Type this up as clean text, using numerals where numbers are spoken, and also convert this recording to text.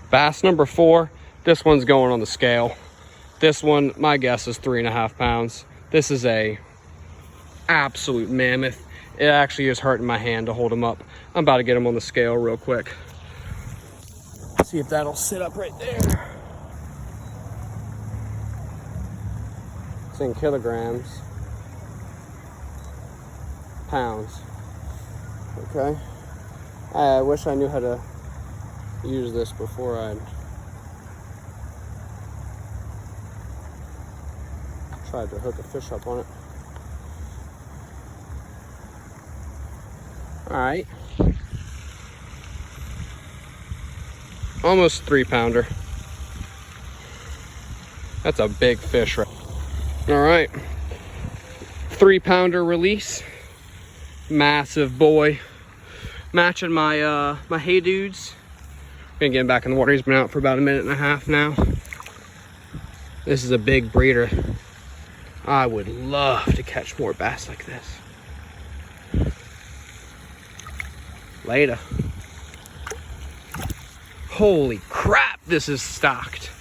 Bass number 4. This one's going on the scale. This one, my guess is 3.5 pounds. This is a absolute mammoth. It actually is hurting my hand to hold him up. I'm about to get him on the scale real quick. See if that'll sit up right there. It's in kilograms. Pounds. Okay. I wish I knew how to use this before I tried to hook a fish up on it. All right. Almost 3-pounder. That's a big fish, right? All right. 3-pounder release. Massive boy. Matching my my Hey Dudes. Gonna get him back in the water. He's been out for about 1.5 minutes now. This is a big breeder. I would love to catch more bass like this. Later. Holy crap, this is stocked.